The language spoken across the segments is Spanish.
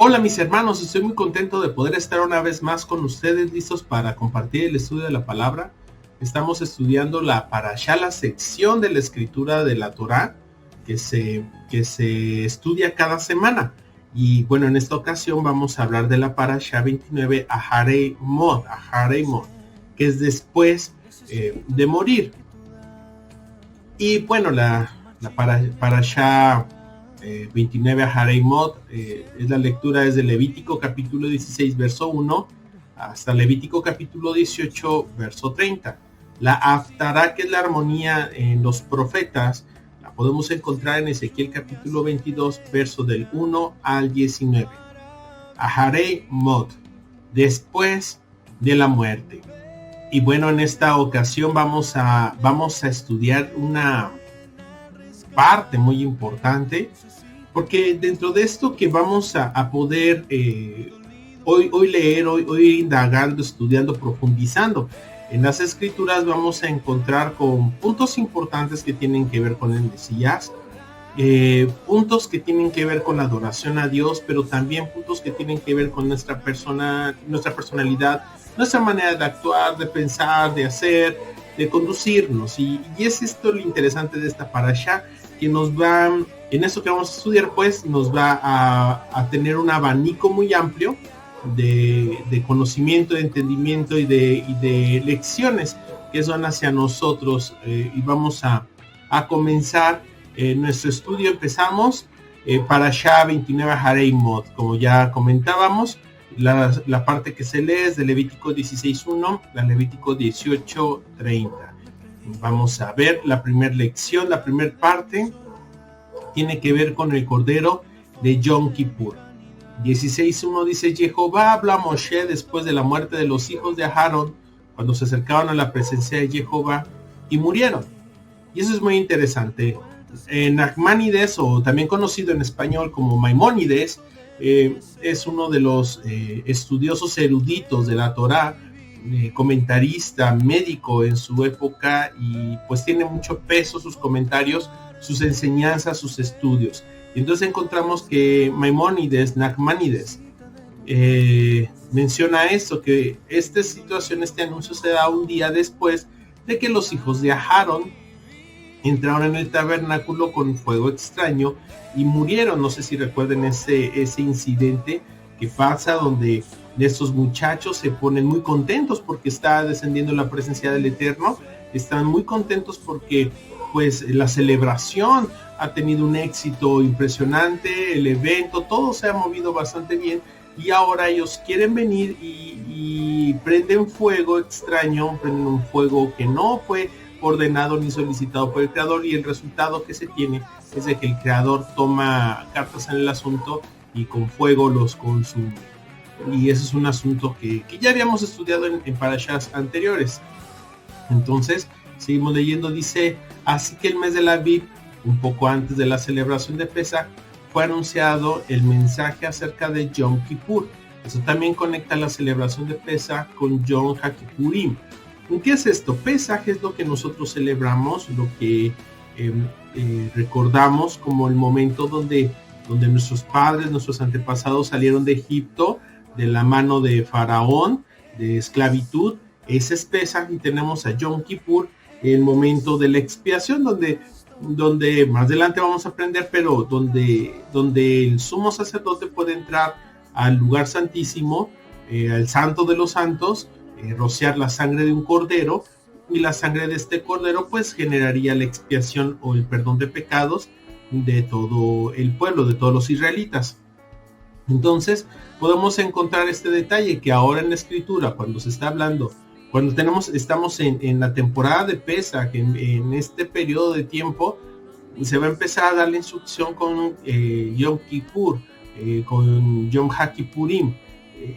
Hola mis hermanos, estoy muy contento de poder estar una vez más con ustedes, listos para compartir el estudio de la palabra. Estamos estudiando la Parashá, la sección de la escritura de la Torá que se estudia cada semana. Y bueno, en esta ocasión vamos a hablar de la Parashá 29, Aharei Mot, que es después de morir. Y bueno, la Parashá 29 Aharei Mot, es la lectura desde Levítico capítulo 16 verso 1 hasta Levítico capítulo 18 verso 30. La Haftará, que es la armonía en los profetas, la podemos encontrar en Ezequiel capítulo 22 verso del 1 al 19. Aharei Mot, después de la muerte. Y bueno, en esta ocasión vamos a estudiar una parte muy importante, porque dentro de esto que vamos a poder hoy leer, hoy indagando, estudiando, profundizando en las escrituras, vamos a encontrar con puntos importantes que tienen que ver con el Mesías, puntos que tienen que ver con la adoración a Dios, pero también puntos que tienen que ver con nuestra personalidad, nuestra manera de actuar, de pensar, de hacer, de conducirnos. Y es esto lo interesante de esta parashá, que nos va, en eso que vamos a estudiar, pues nos va a tener un abanico muy amplio de conocimiento, de entendimiento y de lecciones que son hacia nosotros. Y vamos a comenzar nuestro estudio. Empezamos Parashá 29 Aharei Mot, como ya comentábamos. La parte que se lee es de Levítico 16.1 a Levítico 18.30. Vamos a ver la primera lección, la primera parte tiene que ver con el Cordero de Yom Kippur. 16.1 dice: Jehová habla a Moshe después de la muerte de los hijos de Aarón, cuando se acercaron a la presencia de Jehová y murieron. Y eso es muy interesante. Nachmanides, o también conocido en español como Maimónides, es uno de los estudiosos eruditos de la Torá, comentarista, médico en su época, y pues tiene mucho peso sus comentarios, sus enseñanzas, sus estudios. Y entonces encontramos que Maimónides, Nachmanides, menciona esto, que esta situación, este anuncio se da un día después de que los hijos de Aarón entraron en el tabernáculo con fuego extraño y murieron. No sé si recuerden ese incidente que pasa, donde estos muchachos se ponen muy contentos porque está descendiendo la presencia del Eterno. Están muy contentos porque pues la celebración ha tenido un éxito impresionante, el evento, todo se ha movido bastante bien, y ahora ellos quieren venir y prenden fuego extraño, prenden un fuego que no fue ordenado ni solicitado por el Creador, y el resultado que se tiene es de que el Creador toma cartas en el asunto y con fuego los consume. Y ese es un asunto que ya habíamos estudiado en parashas anteriores. Entonces seguimos leyendo. Dice: así que el mes de Aviv, un poco antes de la celebración de Pesach, fue anunciado el mensaje acerca de Yom Kippur. Eso también conecta la celebración de Pesach con Yom HaKippurim. ¿Qué es esto? Pesach es lo que nosotros celebramos, lo que recordamos como el momento donde nuestros padres, nuestros antepasados salieron de Egipto de la mano de Faraón, de esclavitud. Ese es Pesach. Y tenemos a Yom Kippur, el momento de la expiación, donde más adelante vamos a aprender, pero donde el sumo sacerdote puede entrar al lugar santísimo, al santo de los santos, rociar la sangre de un cordero, y la sangre de este cordero pues generaría la expiación o el perdón de pecados de todo el pueblo, de todos los israelitas. Entonces podemos encontrar este detalle, que ahora en la escritura, cuando se está hablando, estamos en la temporada de Pesach, en este periodo de tiempo, se va a empezar a dar la instrucción con Yom Kippur, con Yom HaKippurim,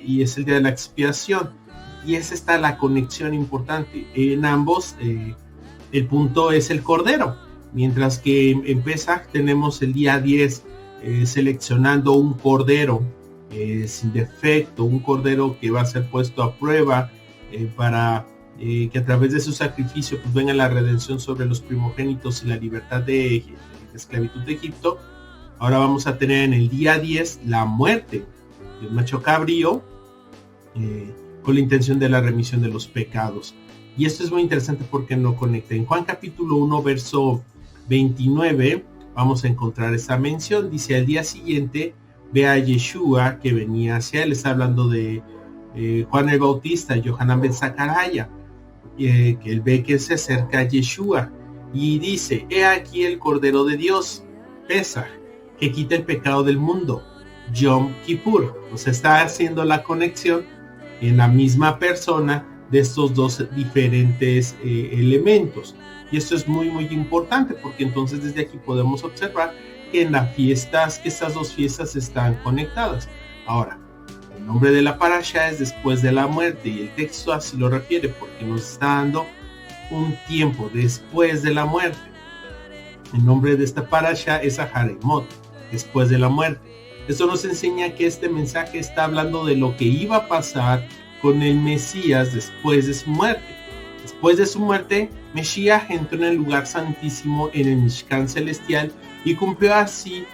y es el día de la expiación. Y esa está la conexión importante. En ambos, el punto es el cordero. Mientras que en Pesach tenemos el día 10 seleccionando un cordero sin defecto, un cordero que va a ser puesto a prueba para que a través de su sacrificio pues venga la redención sobre los primogénitos y la libertad de esclavitud de Egipto. Ahora vamos a tener en el día 10 la muerte de un macho cabrío, con la intención de la remisión de los pecados. Y esto es muy interesante porque no conecta. En Juan capítulo 1, verso 29, vamos a encontrar esta mención. Dice, al día siguiente ve a Yeshua que venía hacia él. Está hablando de Juan el Bautista, Yohanan ben Zacaraya, que él ve que se acerca a Yeshua y dice, he aquí el Cordero de Dios, Pesaj, que quita el pecado del mundo, Yom Kippur. O sea, está haciendo la conexión en la misma persona de estos dos diferentes elementos. Y esto es muy muy importante porque entonces desde aquí podemos observar que en las fiestas, que estas dos fiestas están conectadas. Ahora, el nombre de la parasha es después de la muerte y el texto así lo refiere porque nos está dando un tiempo después de la muerte. El nombre de esta parasha es Aharemot, después de la muerte. Esto nos enseña que este mensaje está hablando de lo que iba a pasar con el Mesías después de su muerte. Después de su muerte, Mesías entró en el lugar santísimo en el Mishkan celestial y cumplió así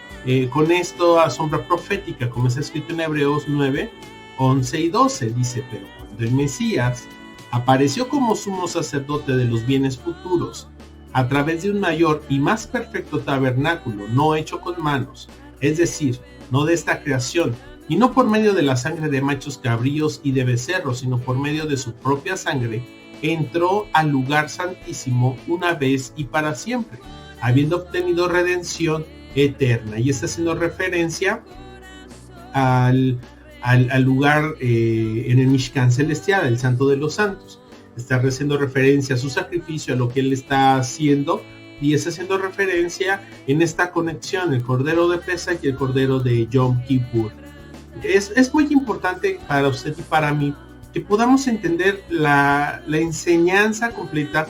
con esto a sombra profética, como está escrito en Hebreos 9, 11 y 12. Dice, pero cuando el Mesías apareció como sumo sacerdote de los bienes futuros, a través de un mayor y más perfecto tabernáculo, no hecho con manos, es decir, no de esta creación, y no por medio de la sangre de machos cabríos y de becerros, sino por medio de su propia sangre, entró al lugar santísimo una vez y para siempre, habiendo obtenido redención eterna. Y está haciendo referencia al lugar en el Mishkan celestial, el Santo de los Santos. Está haciendo referencia a su sacrificio, a lo que él está haciendo, y está haciendo referencia en esta conexión, el Cordero de Pesaj y el Cordero de Yom Kippur. Es muy importante para usted y para mí que podamos entender la enseñanza completa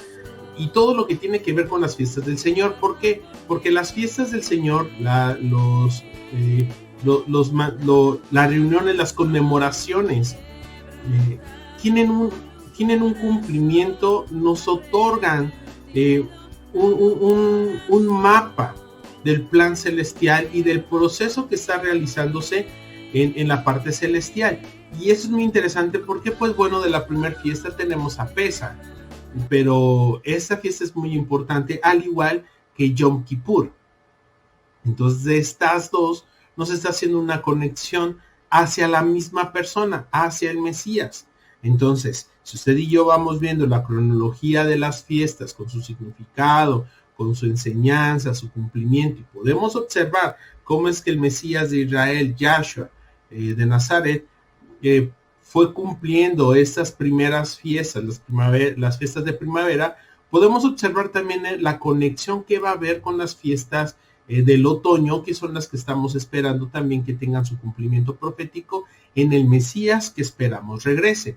y todo lo que tiene que ver con las fiestas del Señor. ¿Por qué? Porque las fiestas del Señor, las reuniones, las conmemoraciones, tienen un cumplimiento, nos otorgan un mapa del plan celestial y del proceso que está realizándose en la parte celestial. Y eso es muy interesante porque, pues bueno, de la primera fiesta tenemos a Pesaj, pero esta fiesta es muy importante, al igual que Yom Kippur. Entonces, de estas dos nos está haciendo una conexión hacia la misma persona, hacia el Mesías. Entonces, si usted y yo vamos viendo la cronología de las fiestas con su significado, con su enseñanza, su cumplimiento, y podemos observar cómo es que el Mesías de Israel, Yahshua de Nazaret, fue cumpliendo estas primeras fiestas, las fiestas de primavera, podemos observar también la conexión que va a haber con las fiestas del otoño, que son las que estamos esperando también que tengan su cumplimiento profético en el Mesías que esperamos regrese.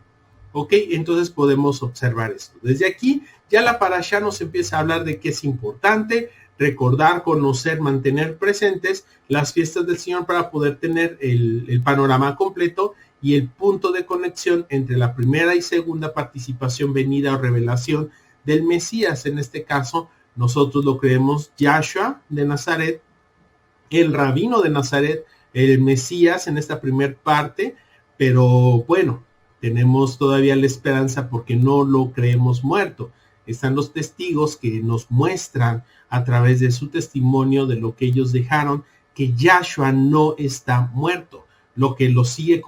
Ok, entonces podemos observar esto. Desde aquí ya la parashá nos empieza a hablar de que es importante recordar, conocer, mantener presentes las fiestas del Señor para poder tener el panorama completo y el punto de conexión entre la primera y segunda participación, venida o revelación del Mesías. En este caso, nosotros lo creemos Yahshua de Nazaret, el rabino de Nazaret, el Mesías en esta primera parte, pero bueno, tenemos todavía la esperanza porque no lo creemos muerto. Están los testigos que nos muestran a través de su testimonio de lo que ellos dejaron, que Yahshua no está muerto, lo que lo sigue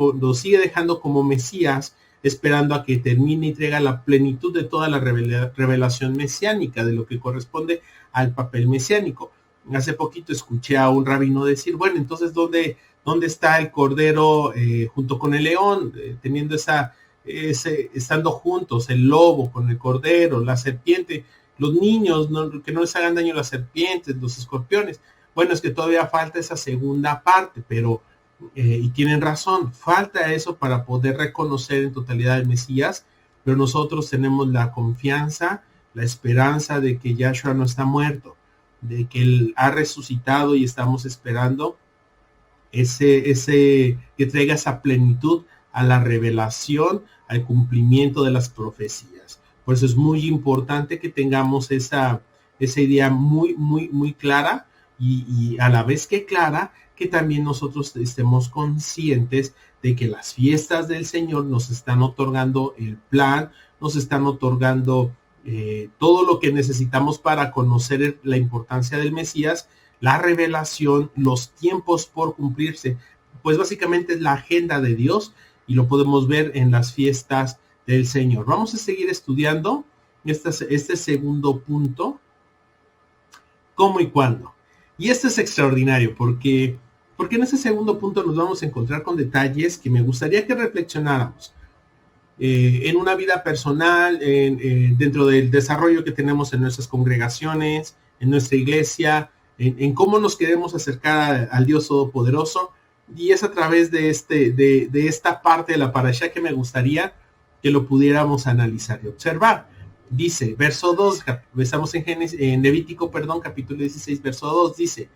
dejando como Mesías, esperando a que termine y traiga la plenitud de toda la revelación mesiánica, de lo que corresponde al papel mesiánico. Hace poquito escuché a un rabino decir, bueno, entonces, ¿dónde está el cordero junto con el león, teniendo estando juntos, el lobo con el cordero, la serpiente, los niños, que no les hagan daño las serpientes, los escorpiones? Bueno, es que todavía falta esa segunda parte, pero y tienen razón, falta eso para poder reconocer en totalidad al Mesías, pero nosotros tenemos la confianza, la esperanza de que Yahshua no está muerto, de que Él ha resucitado y estamos esperando que traiga esa plenitud a la revelación, al cumplimiento de las profecías. Por eso es muy importante que tengamos esa idea muy, muy, muy clara y a la vez que clara, que también nosotros estemos conscientes de que las fiestas del Señor nos están otorgando el plan, nos están otorgando todo lo que necesitamos para conocer la importancia del Mesías, la revelación, los tiempos por cumplirse. Pues básicamente es la agenda de Dios y lo podemos ver en las fiestas del Señor. Vamos a seguir estudiando este segundo punto, cómo y cuándo. Y este es extraordinario porque en ese segundo punto nos vamos a encontrar con detalles que me gustaría que reflexionáramos en una vida personal, dentro del desarrollo que tenemos en nuestras congregaciones, en nuestra iglesia, en cómo nos queremos acercar al Dios Todopoderoso. Y es a través de esta parte de la parashá que me gustaría que lo pudiéramos analizar y observar. Dice, verso 2, estamos en Levítico, capítulo 16, verso 2, dice,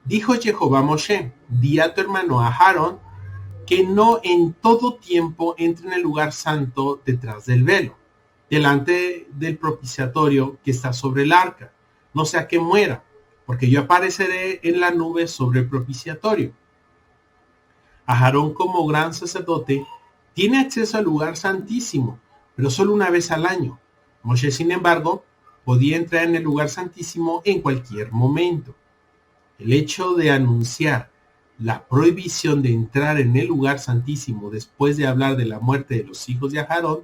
dijo Jehová a Moshe, di a tu hermano a Aarón que no en todo tiempo entre en el lugar santo detrás del velo, delante del propiciatorio que está sobre el arca, no sea que muera, porque yo apareceré en la nube sobre el propiciatorio. Aarón, como gran sacerdote, tiene acceso al lugar santísimo, pero solo una vez al año. Moshe, sin embargo, podía entrar en el lugar santísimo en cualquier momento. El hecho de anunciar la prohibición de entrar en el lugar santísimo después de hablar de la muerte de los hijos de Aarón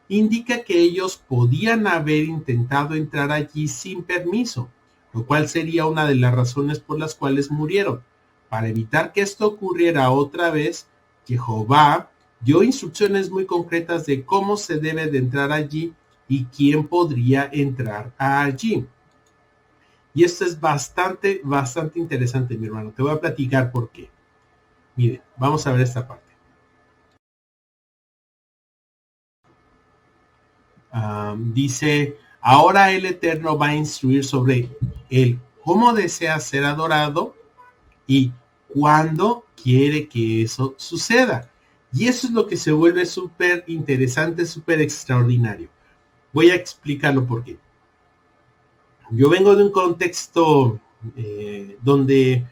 indica que ellos podían haber intentado entrar allí sin permiso, lo cual sería una de las razones por las cuales murieron. Para evitar que esto ocurriera otra vez, Jehová dio instrucciones muy concretas de cómo se debe de entrar allí y quién podría entrar allí. Y esto es bastante interesante, mi hermano. Te voy a platicar por qué. Miren, vamos a ver esta parte. Dice, ahora el Eterno va a instruir sobre él cómo desea ser adorado y cuándo quiere que eso suceda. Y eso es lo que se vuelve súper interesante, súper extraordinario. Voy a explicarlo por qué. Yo vengo de un contexto donde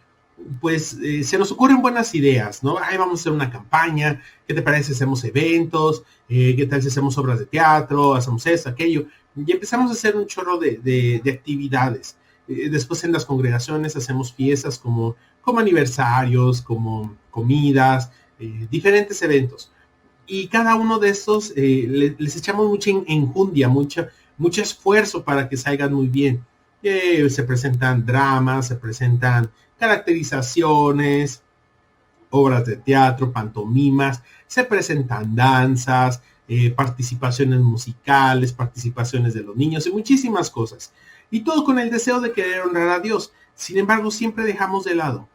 pues se nos ocurren buenas ideas, ¿no? Ay, vamos a hacer una campaña, ¿qué te parece si hacemos eventos? ¿Qué tal si hacemos obras de teatro? Hacemos esto, aquello. Y empezamos a hacer un chorro de actividades. Después en las congregaciones hacemos fiestas como aniversarios, como comidas, diferentes eventos. Y cada uno de estos les echamos mucha enjundia, mucho esfuerzo para que salgan muy bien. Se presentan dramas, se presentan caracterizaciones, obras de teatro, pantomimas, se presentan danzas, participaciones musicales, participaciones de los niños y muchísimas cosas. Y todo con el deseo de querer honrar a Dios. Sin embargo, siempre dejamos de lado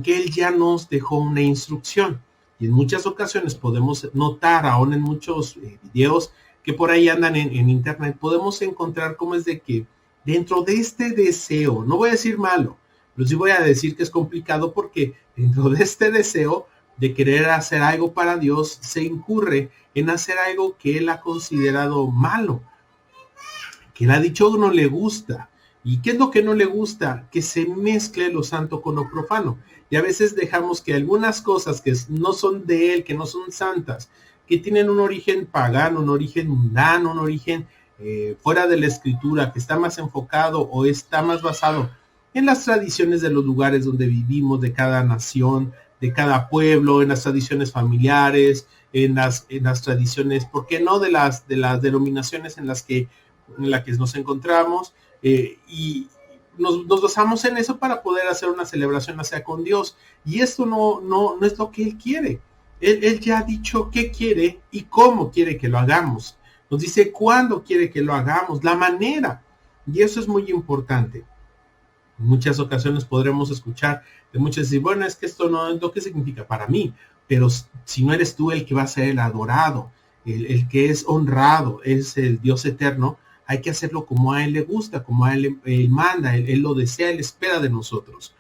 que Él ya nos dejó una instrucción. Y en muchas ocasiones podemos notar, aún en muchos videos que por ahí andan en internet, podemos encontrar cómo es de que dentro de este deseo, no voy a decir malo, pero sí voy a decir que es complicado porque dentro de este deseo de querer hacer algo para Dios, se incurre en hacer algo que Él ha considerado malo, que Él ha dicho no le gusta. ¿Y qué es lo que no le gusta? Que se mezcle lo santo con lo profano. Y a veces dejamos que algunas cosas que no son de Él, que no son santas, que tienen un origen pagano, un origen mundano, un origen fuera de la escritura, que está más enfocado o está más basado en las tradiciones de los lugares donde vivimos, de cada nación, de cada pueblo, en las tradiciones familiares, en las tradiciones, ¿por qué no? De las denominaciones en las que nos encontramos, y nos basamos en eso para poder hacer una celebración hacia con Dios. Y esto no es lo que Él quiere. Él ya ha dicho qué quiere y cómo quiere que lo hagamos. Nos dice cuándo quiere que lo hagamos, la manera. Y eso es muy importante. En muchas ocasiones podremos escuchar de muchos decir, bueno, es que esto no es lo que significa para mí. Pero si no eres tú el que va a ser el adorado, el que es honrado, es el Dios eterno, hay que hacerlo como a Él le gusta, como a Él manda, él lo desea, Él espera de nosotros.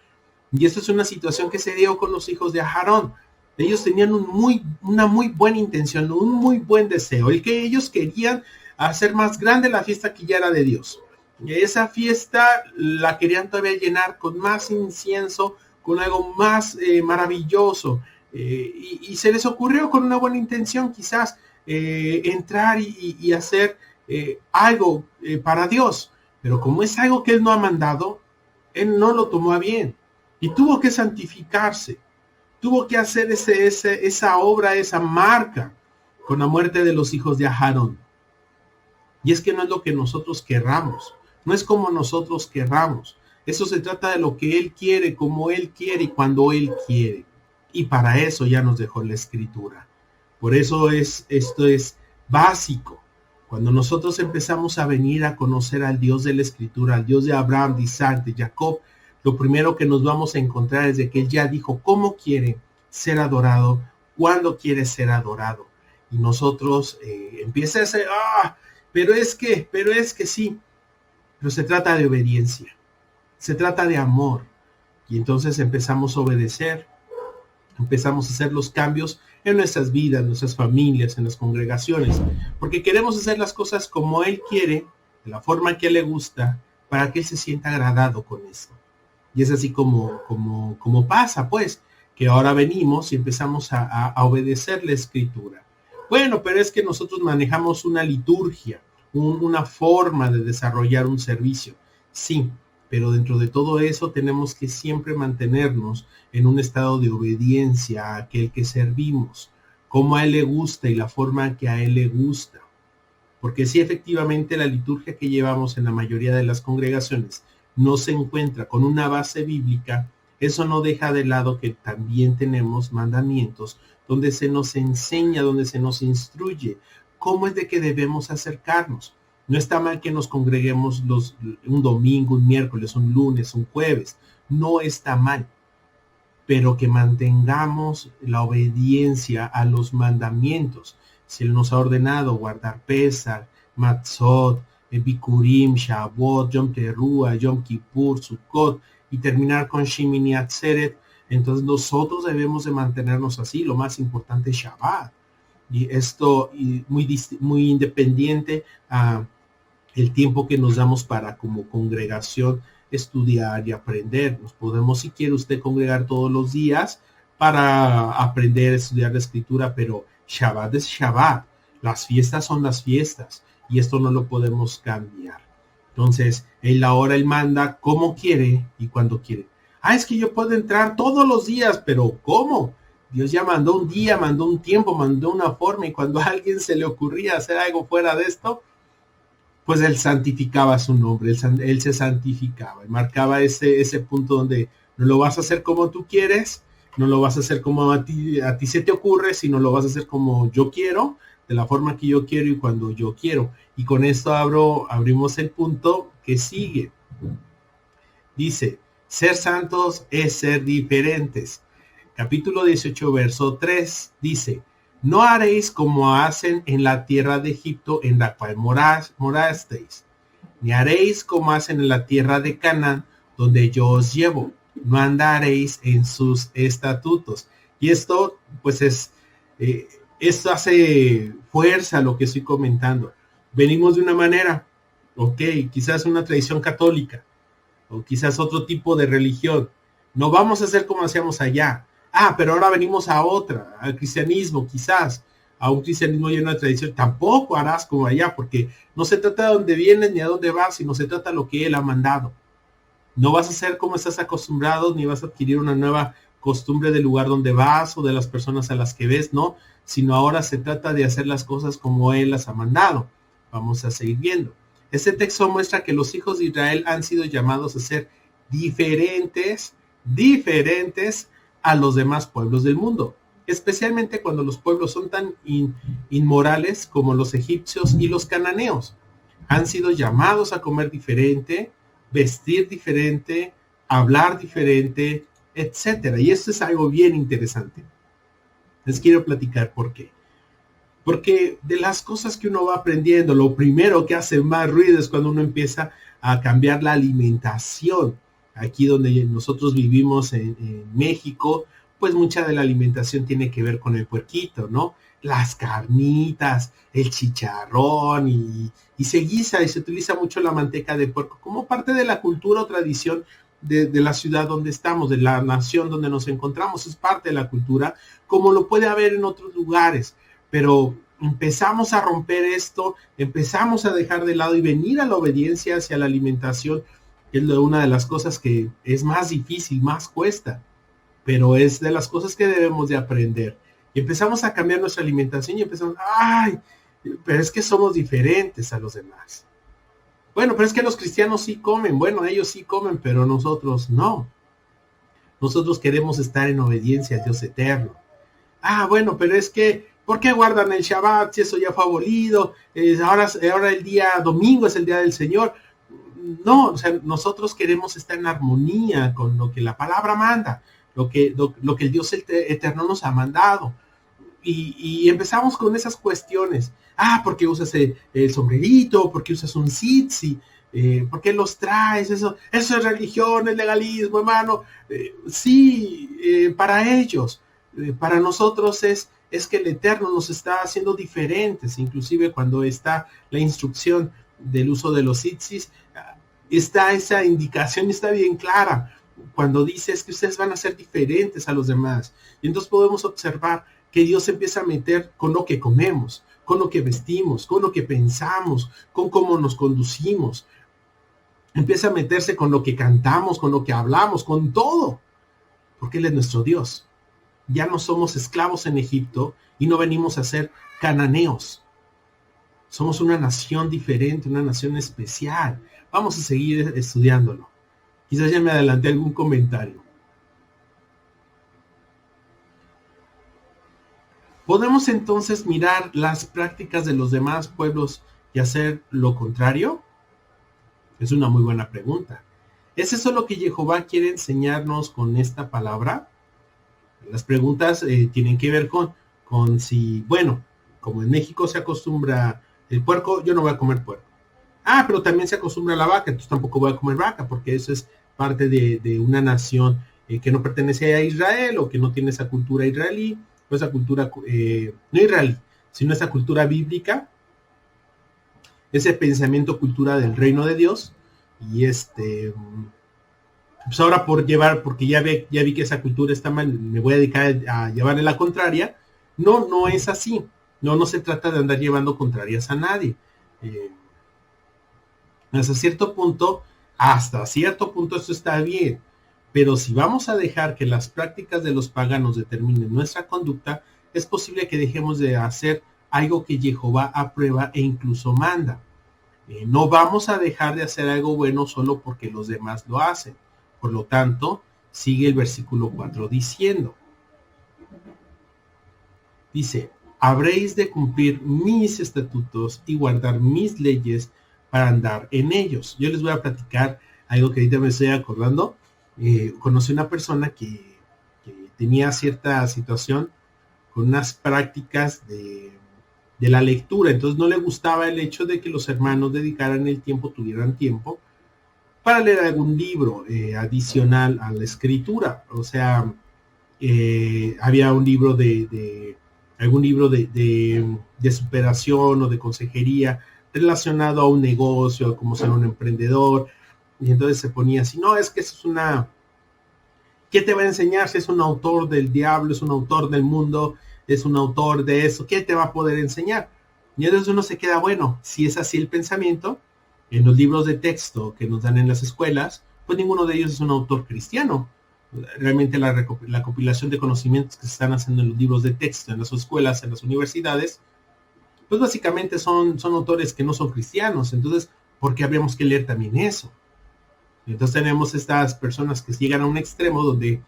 Y esta es una situación que se dio con los hijos de Aarón. Ellos tenían una muy buena intención, un muy buen deseo, el que ellos querían hacer más grande la fiesta que ya era de Dios. Y esa fiesta la querían todavía llenar con más incienso, con algo más maravilloso. y se les ocurrió con una buena intención quizás entrar y hacer algo para Dios, pero como es algo que Él no ha mandado, Él no lo tomó a bien y tuvo que santificarse, tuvo que hacer esa obra, esa marca con la muerte de los hijos de Aarón. Y es que no es lo que nosotros querramos, no es como nosotros querramos. Eso se trata de lo que Él quiere, como Él quiere y cuando Él quiere. Y para eso ya nos dejó la Escritura. Por eso esto es básico. Cuando nosotros empezamos a venir a conocer al Dios de la Escritura, al Dios de Abraham, de Isaac, de Jacob, lo primero que nos vamos a encontrar es de que Él ya dijo cómo quiere ser adorado, cuándo quiere ser adorado. Y nosotros empieza a ser, pero es que sí. Pero se trata de obediencia, se trata de amor. Y entonces empezamos a obedecer, empezamos a hacer los cambios en nuestras vidas, en nuestras familias, en las congregaciones, porque queremos hacer las cosas como Él quiere, de la forma que a Él le gusta, para que Él se sienta agradado con eso. Y es así como pasa, pues, que ahora venimos y empezamos a obedecer la Escritura. Bueno, pero es que nosotros manejamos una liturgia, una forma de desarrollar un servicio. Sí, pero dentro de todo eso tenemos que siempre mantenernos en un estado de obediencia a aquel que servimos, como a Él le gusta y la forma que a Él le gusta. Porque si efectivamente la liturgia que llevamos en la mayoría de las congregaciones no se encuentra con una base bíblica, eso no deja de lado que también tenemos mandamientos donde se nos enseña, donde se nos instruye cómo es de que debemos acercarnos. No está mal que nos congreguemos un domingo, un miércoles, un lunes, un jueves. No está mal. Pero que mantengamos la obediencia a los mandamientos. Si Él nos ha ordenado guardar Pesach, Matzot, Bikurim, Shavuot, Yom Teruah, Yom Kippur, Sukkot y terminar con Shemini Atzeret, entonces nosotros debemos de mantenernos así. Lo más importante es Shabbat. Y esto muy independiente a el tiempo que nos damos para como congregación estudiar y aprender. Nos podemos, si quiere usted, congregar todos los días para aprender, estudiar la Escritura, pero Shabbat es Shabbat. Las fiestas son las fiestas y esto no lo podemos cambiar. Entonces, Él manda como quiere y cuando quiere. Es que yo puedo entrar todos los días, pero ¿cómo? Dios ya mandó un día, mandó un tiempo, mandó una forma, y cuando a alguien se le ocurría hacer algo fuera de esto, pues Él santificaba su nombre, él se santificaba y marcaba ese punto donde no lo vas a hacer como tú quieres, no lo vas a hacer como a ti se te ocurre, sino lo vas a hacer como yo quiero, de la forma que yo quiero y cuando yo quiero. Y con esto abrimos el punto que sigue. Dice, ser santos es ser diferentes. Capítulo 18, verso 3 dice, no haréis como hacen en la tierra de Egipto en la cual morasteis, ni haréis como hacen en la tierra de Canaán, donde yo os llevo, no andaréis en sus estatutos. Y esto, pues esto hace fuerza a lo que estoy comentando. Venimos de una manera, quizás una tradición católica, o quizás otro tipo de religión. No vamos a hacer como hacíamos allá. Pero ahora venimos a otra, al cristianismo, quizás, a un cristianismo y una tradición. Tampoco harás como allá, porque no se trata de dónde vienes ni a dónde vas, sino se trata de lo que Él ha mandado. No vas a ser como estás acostumbrado, ni vas a adquirir una nueva costumbre del lugar donde vas o de las personas a las que ves, no, sino ahora se trata de hacer las cosas como Él las ha mandado. Vamos a seguir viendo. Este texto muestra que los hijos de Israel han sido llamados a ser diferentes a los demás pueblos del mundo, especialmente cuando los pueblos son tan inmorales como los egipcios y los cananeos. Han sido llamados a comer diferente, vestir diferente, hablar diferente, etcétera. Y esto es algo bien interesante. Les quiero platicar por qué. Porque de las cosas que uno va aprendiendo, lo primero que hace más ruido es cuando uno empieza a cambiar la alimentación. Aquí donde nosotros vivimos en México, pues mucha de la alimentación tiene que ver con el puerquito, ¿no? Las carnitas, el chicharrón y se guisa y se utiliza mucho la manteca de puerco como parte de la cultura o tradición de la ciudad donde estamos, de la nación donde nos encontramos, es parte de la cultura, como lo puede haber en otros lugares, pero empezamos a romper esto, empezamos a dejar de lado y venir a la obediencia hacia la alimentación, que es una de las cosas que es más difícil, más cuesta, pero es de las cosas que debemos de aprender. Y empezamos a cambiar nuestra alimentación y empezamos, ay, pero es que somos diferentes a los demás. Bueno, pero es que los cristianos sí comen, bueno, ellos sí comen, pero nosotros no. Nosotros queremos estar en obediencia a Dios eterno. Ah, bueno, pero es que, ¿por qué guardan el Shabbat si eso ya fue abolido? Ahora el día domingo es el día del Señor. No, o sea, nosotros queremos estar en armonía con lo que la palabra manda, lo que el Dios eterno nos ha mandado. Y empezamos con esas cuestiones. Ah, ¿por qué usas el sombrerito? ¿Por qué usas un tzitzi? ¿Por qué los traes? Eso es religión, es legalismo, hermano. Sí, para ellos. Para nosotros es que el Eterno nos está haciendo diferentes. Inclusive cuando está la instrucción del uso de los tzitzis, está esa indicación, está bien clara. Cuando dice es que ustedes van a ser diferentes a los demás. Y entonces podemos observar que Dios empieza a meter con lo que comemos, con lo que vestimos, con lo que pensamos, con cómo nos conducimos. Empieza a meterse con lo que cantamos, con lo que hablamos, con todo. Porque Él es nuestro Dios. Ya no somos esclavos en Egipto y no venimos a ser cananeos. Somos una nación diferente, una nación especial. Vamos a seguir estudiándolo. Quizás ya me adelanté algún comentario. ¿Podemos entonces mirar las prácticas de los demás pueblos y hacer lo contrario? Es una muy buena pregunta. ¿Es eso lo que Jehová quiere enseñarnos con esta palabra? Las preguntas tienen que ver con si, bueno, como en México se acostumbra el puerco, yo no voy a comer puerco. Ah, pero también se acostumbra a la vaca, entonces tampoco voy a comer vaca, porque eso es parte de una nación que no pertenece a Israel o que no tiene esa cultura israelí, o esa cultura, no israelí, sino esa cultura bíblica, ese pensamiento, cultura del reino de Dios. Y pues ahora porque ya vi que esa cultura está mal, me voy a dedicar a llevarle la contraria. No es así. No se trata de andar llevando contrarias a nadie. Hasta cierto punto esto está bien. Pero si vamos a dejar que las prácticas de los paganos determinen nuestra conducta, es posible que dejemos de hacer algo que Jehová aprueba e incluso manda. No vamos a dejar de hacer algo bueno solo porque los demás lo hacen. Por lo tanto, sigue el versículo 4 diciendo. Dice, habréis de cumplir mis estatutos y guardar mis leyes para andar en ellos. Yo les voy a platicar algo que ahorita me estoy acordando. Conocí una persona que tenía cierta situación con unas prácticas de la lectura, entonces no le gustaba el hecho de que los hermanos dedicaran el tiempo, tuvieran tiempo para leer algún libro adicional a la escritura. O sea, había un libro algún libro de superación o de consejería relacionado a un negocio, a cómo ser un emprendedor. Y entonces se ponía así, no, es que eso es ¿qué te va a enseñar si es un autor del diablo, es un autor del mundo, es un autor de eso? ¿Qué te va a poder enseñar? Y entonces uno se queda, bueno, si es así el pensamiento, en los libros de texto que nos dan en las escuelas, pues ninguno de ellos es un autor cristiano. Realmente la compilación de conocimientos que se están haciendo en los libros de texto, en las escuelas, en las universidades, pues básicamente son autores que no son cristianos. Entonces, ¿por qué habríamos que leer también eso? Entonces tenemos estas personas que llegan a un extremo donde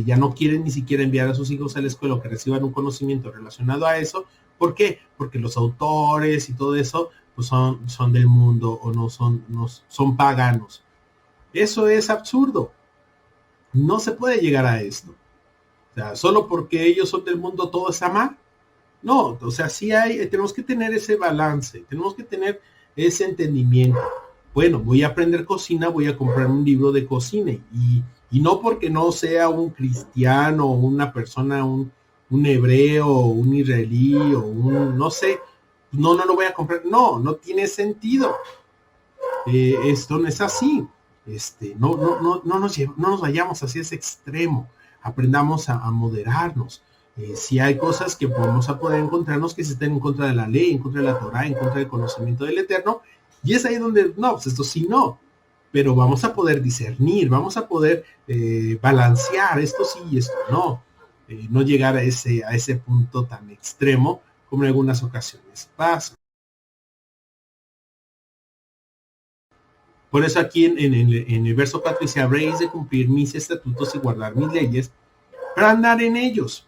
ya no quieren ni siquiera enviar a sus hijos a la escuela o que reciban un conocimiento relacionado a eso. ¿Por qué? Porque los autores y todo eso pues son del mundo o no son paganos. Eso es absurdo. No se puede llegar a esto. O sea, solo porque ellos son del mundo todo está mal. No, o sea, tenemos que tener ese balance, tenemos que tener ese entendimiento. Bueno, voy a aprender cocina, voy a comprar un libro de cocina y no porque no sea un cristiano o una persona, un hebreo o un israelí o no sé, no lo voy a comprar. No tiene sentido. Esto no es así. no nos vayamos hacia ese extremo, aprendamos a moderarnos. Si hay cosas que vamos a poder encontrarnos que se estén en contra de la ley, en contra de la Torah, en contra del conocimiento del Eterno, y es ahí donde, no, pues esto sí no, pero vamos a poder discernir, vamos a poder balancear esto sí y esto no, no llegar a ese punto tan extremo como en algunas ocasiones pasa. Por eso aquí en el verso 4 dice, habréis de cumplir mis estatutos y guardar mis leyes para andar en ellos.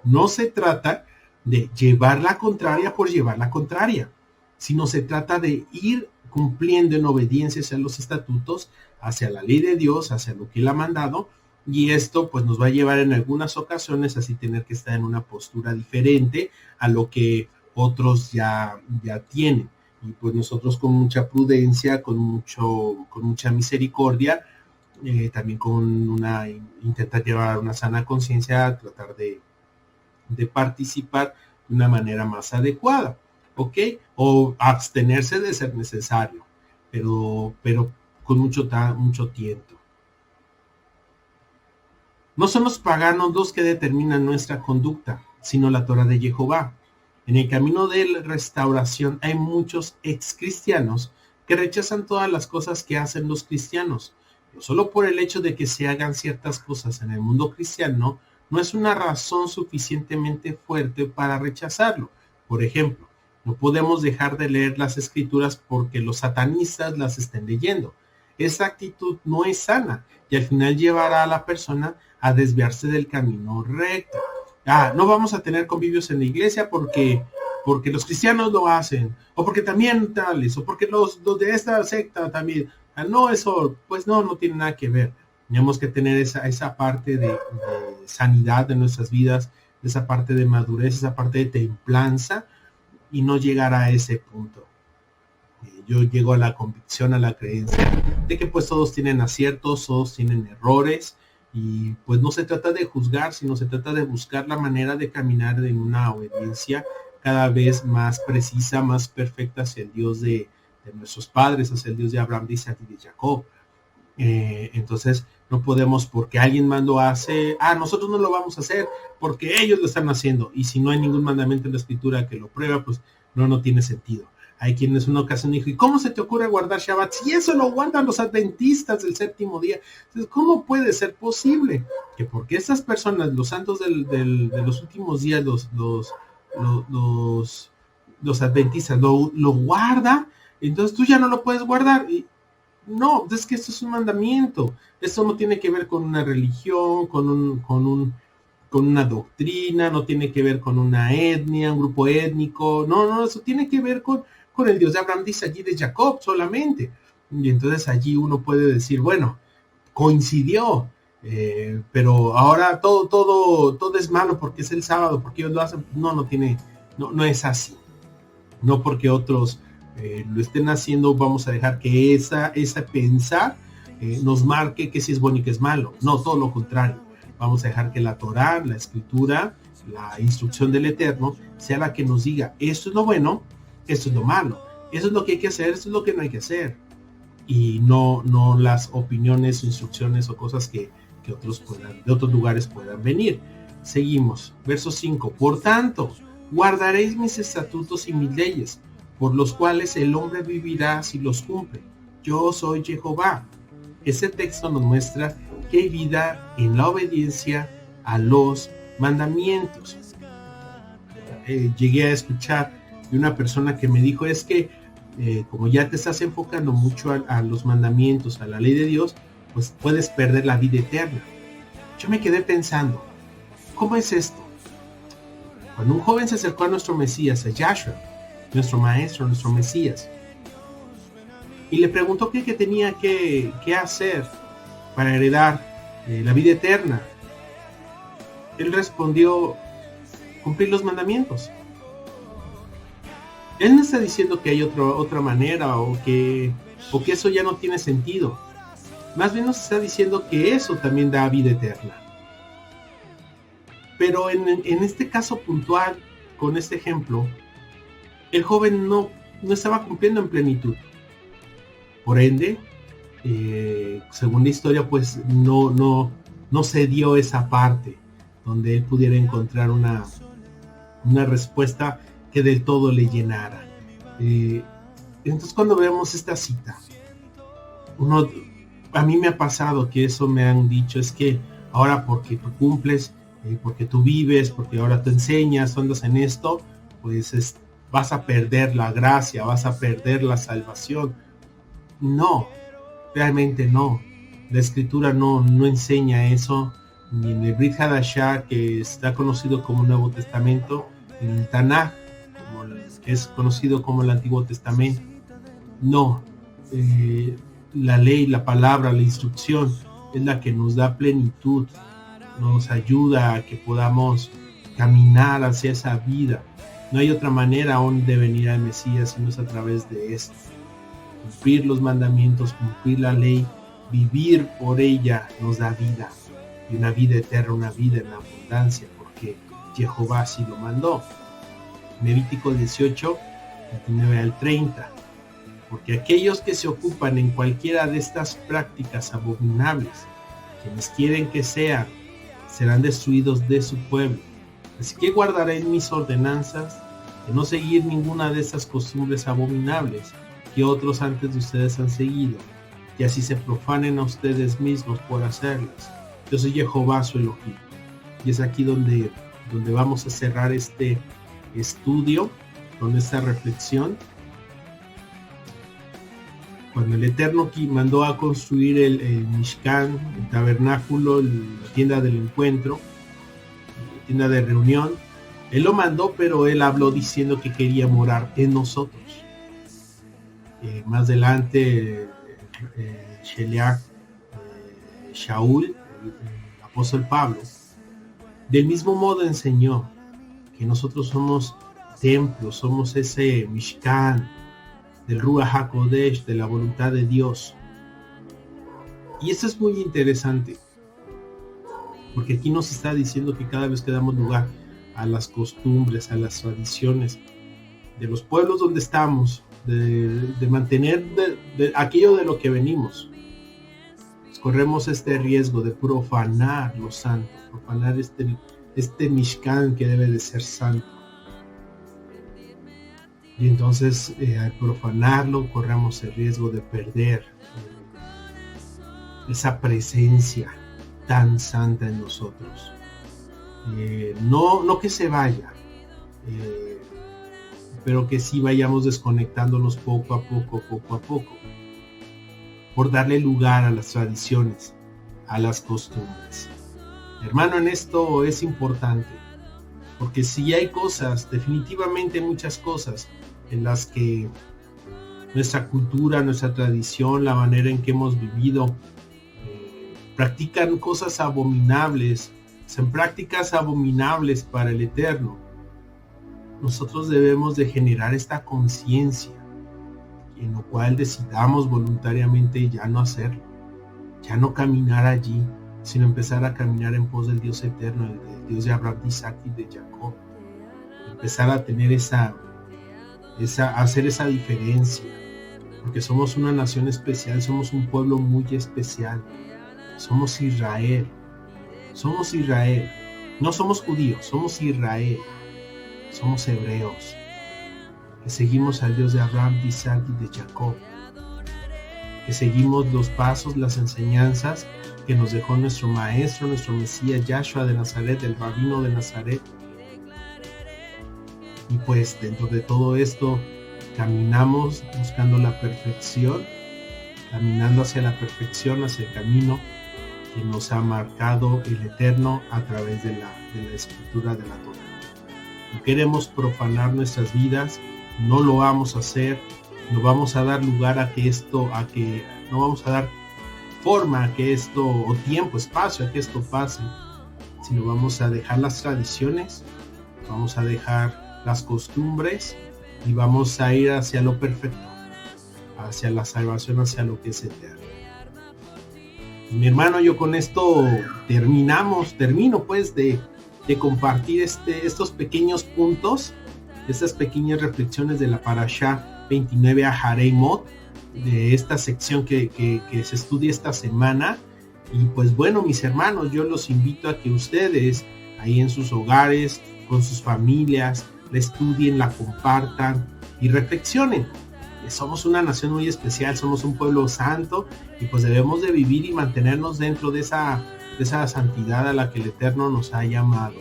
No se trata de llevar la contraria por llevar la contraria, sino se trata de ir cumpliendo en obediencia hacia los estatutos, hacia la ley de Dios, hacia lo que Él ha mandado, y esto pues nos va a llevar en algunas ocasiones así tener que estar en una postura diferente a lo que otros ya tienen. Y pues nosotros con mucha prudencia, con mucha misericordia, también intentar llevar una sana conciencia, tratar de participar de una manera más adecuada, ¿ok? O abstenerse de ser necesario, pero con mucho tiento. No son los paganos los que determinan nuestra conducta, sino la Torah de Jehová. En el camino de la restauración hay muchos ex-cristianos que rechazan todas las cosas que hacen los cristianos. No solo por el hecho de que se hagan ciertas cosas en el mundo cristiano, no es una razón suficientemente fuerte para rechazarlo. Por ejemplo, no podemos dejar de leer las escrituras porque los satanistas las estén leyendo. Esa actitud no es sana y al final llevará a la persona a desviarse del camino recto. No vamos a tener convivios en la iglesia porque los cristianos lo hacen, o porque también tales, o porque los de esta secta también. No, eso, pues no tiene nada que ver. Tenemos que tener esa parte de sanidad de nuestras vidas, esa parte de madurez, esa parte de templanza, y no llegar a ese punto. Yo llego a la convicción, a la creencia de que pues todos tienen aciertos, todos tienen errores, y pues no se trata de juzgar, sino se trata de buscar la manera de caminar en una obediencia cada vez más precisa, más perfecta hacia el Dios de nuestros padres, hacia el Dios de Abraham, de Isaac y de Jacob. Entonces no podemos, porque alguien mandó a hacer, nosotros no lo vamos a hacer porque ellos lo están haciendo, y si no hay ningún mandamiento en la escritura que lo prueba, pues no tiene sentido. Hay quienes una ocasión dijo, ¿y cómo se te ocurre guardar Shabbat? Si eso lo guardan los adventistas del séptimo día. Entonces, ¿cómo puede ser posible? Que porque estas personas, los santos de los últimos días, los adventistas lo guardan, entonces tú ya no lo puedes guardar. Y no, es que esto es un mandamiento. Esto no tiene que ver con una religión, con una doctrina, no tiene que ver con una etnia, un grupo étnico. No, eso tiene que ver con el Dios de Abraham, dice allí, de Jacob solamente. Y entonces allí uno puede decir, bueno, coincidió, pero ahora todo es malo porque es el sábado, porque ellos lo hacen. No es así. No porque otros lo estén haciendo vamos a dejar que esa pensar nos marque que si es bueno y que es malo. No, todo lo contrario. Vamos a dejar que la Torah, la escritura, la instrucción del Eterno sea la que nos diga, esto es lo bueno, esto es lo malo, eso es lo que hay que hacer, esto es lo que no hay que hacer. Y no las opiniones, instrucciones o cosas que otros de otros lugares puedan venir. Seguimos, verso 5. Por tanto, guardaréis mis estatutos y mis leyes, por los cuales el hombre vivirá si los cumple. Yo soy Jehová. Ese texto nos muestra que hay vida en la obediencia a los mandamientos. Llegué a escuchar de una persona que me dijo, es que como ya te estás enfocando mucho a los mandamientos, a la ley de Dios, pues puedes perder la vida eterna. Yo me quedé pensando, ¿cómo es esto? Cuando un joven se acercó a nuestro Mesías, a Yahshua, nuestro maestro, nuestro Mesías, y le preguntó qué tenía que hacer para heredar la vida eterna, él respondió, cumplir los mandamientos. Él no está diciendo que hay otra manera o que eso ya no tiene sentido. Más bien nos está diciendo que eso también da vida eterna. Pero en este caso puntual, con este ejemplo, el joven no estaba cumpliendo en plenitud. Por ende, según la historia, pues no se dio esa parte donde él pudiera encontrar una respuesta que del todo le llenara. Entonces cuando vemos esta cita, a mí me ha pasado que eso me han dicho, es que ahora porque tú cumples, porque tú vives, porque ahora tú enseñas, tú andas en esto, pues vas a perder la gracia, vas a perder la salvación. No, realmente no. La escritura no enseña eso, ni en el Brit Hadashah, que está conocido como Nuevo Testamento, en el Tanaj, que es conocido como el Antiguo Testamento. No, la ley, la palabra, la instrucción es la que nos da plenitud, nos ayuda a que podamos caminar hacia esa vida. No hay otra manera aún de venir al Mesías sino es a través de esto. Cumplir los mandamientos, cumplir la ley, vivir por ella nos da vida, y una vida eterna, una vida en abundancia, porque Jehová así lo mandó. Levítico 18, 29 al 30. Porque aquellos que se ocupan en cualquiera de estas prácticas abominables, quienes quieren que sean, serán destruidos de su pueblo. Así que guardaré mis ordenanzas de no seguir ninguna de estas costumbres abominables que otros antes de ustedes han seguido, y así se profanen a ustedes mismos por hacerlas. Yo soy Jehová su Elohim. Y es aquí donde vamos a cerrar este estudio, con esta reflexión. Cuando el Eterno mandó a construir el Mishkan, el tabernáculo, la tienda del encuentro, la tienda de reunión, Él lo mandó, pero Él habló diciendo que quería morar en nosotros. Más adelante, Shaul, el apóstol Pablo, del mismo modo enseñó que nosotros somos templos, somos ese Mishkan del Ruach HaKodesh, de la voluntad de Dios. Y esto es muy interesante, porque aquí nos está diciendo que cada vez que damos lugar a las costumbres, a las tradiciones de los pueblos donde estamos, de mantener de aquello de lo que venimos, pues corremos este riesgo de profanar lo santo, profanar este Mishkan que debe de ser santo. Y entonces al profanarlo corremos el riesgo de perder esa presencia tan santa en nosotros. No que se vaya, pero que sí vayamos desconectándonos poco a poco, por darle lugar a las tradiciones, a las costumbres. Hermano, en esto es importante, porque si hay cosas, definitivamente muchas cosas, en las que nuestra cultura, nuestra tradición, la manera en que hemos vivido, practican cosas abominables, son prácticas abominables para el Eterno. Nosotros debemos de generar esta conciencia, en lo cual decidamos voluntariamente ya no hacerlo, ya no caminar allí, sino empezar a caminar en pos del Dios eterno, el Dios de Abraham, de Isaac y de Jacob. Empezar a tener hacer esa diferencia, porque somos una nación especial, somos un pueblo muy especial, somos Israel, no somos judíos, somos Israel, somos hebreos, que seguimos al Dios de Abraham, de Isaac y de Jacob, que seguimos los pasos, las enseñanzas que nos dejó nuestro maestro, nuestro Mesías, Yahshua de Nazaret, el Rabino de Nazaret. Y pues dentro de todo esto caminamos buscando la perfección, caminando hacia la perfección, hacia el camino que nos ha marcado el Eterno a través de la escritura de la Torá. No queremos profanar nuestras vidas, no lo vamos a hacer, no vamos a dar lugar no vamos a dar forma a que esto, o tiempo, espacio a que esto pase, sino vamos a dejar las tradiciones, vamos a dejar las costumbres y vamos a ir hacia lo perfecto, hacia la salvación, hacia lo que es eterno. Y mi hermano, yo con esto termino pues de compartir estos pequeños puntos, estas pequeñas reflexiones de la Parashá 29 a Harei Mot, esta sección que se estudia esta semana. Y pues bueno, mis hermanos, yo los invito a que ustedes ahí en sus hogares, con sus familias, la estudien, la compartan y reflexionen. Somos una nación muy especial, somos un pueblo santo y pues debemos de vivir y mantenernos dentro de esa santidad a la que el Eterno nos ha llamado.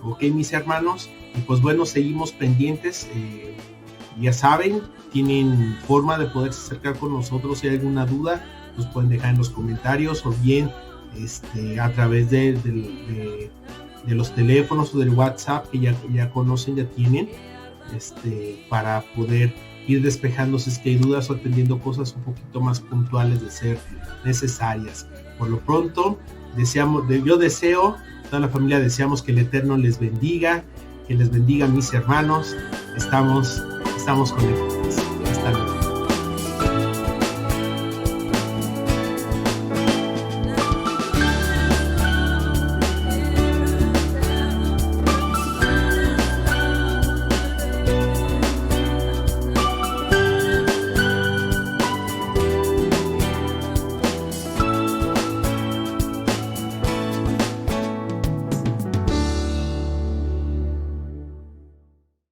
Ok, mis hermanos, y pues bueno, seguimos pendientes. Ya saben, tienen forma de poderse acercar con nosotros. Si hay alguna duda, nos pueden dejar en los comentarios o bien a través de los teléfonos o del WhatsApp que ya conocen, ya tienen, para poder ir despejando si es que hay dudas o atendiendo cosas un poquito más puntuales de ser necesarias. Por lo pronto, yo deseo, toda la familia deseamos que el Eterno les bendiga, que les bendiga, mis hermanos. Estamos con él.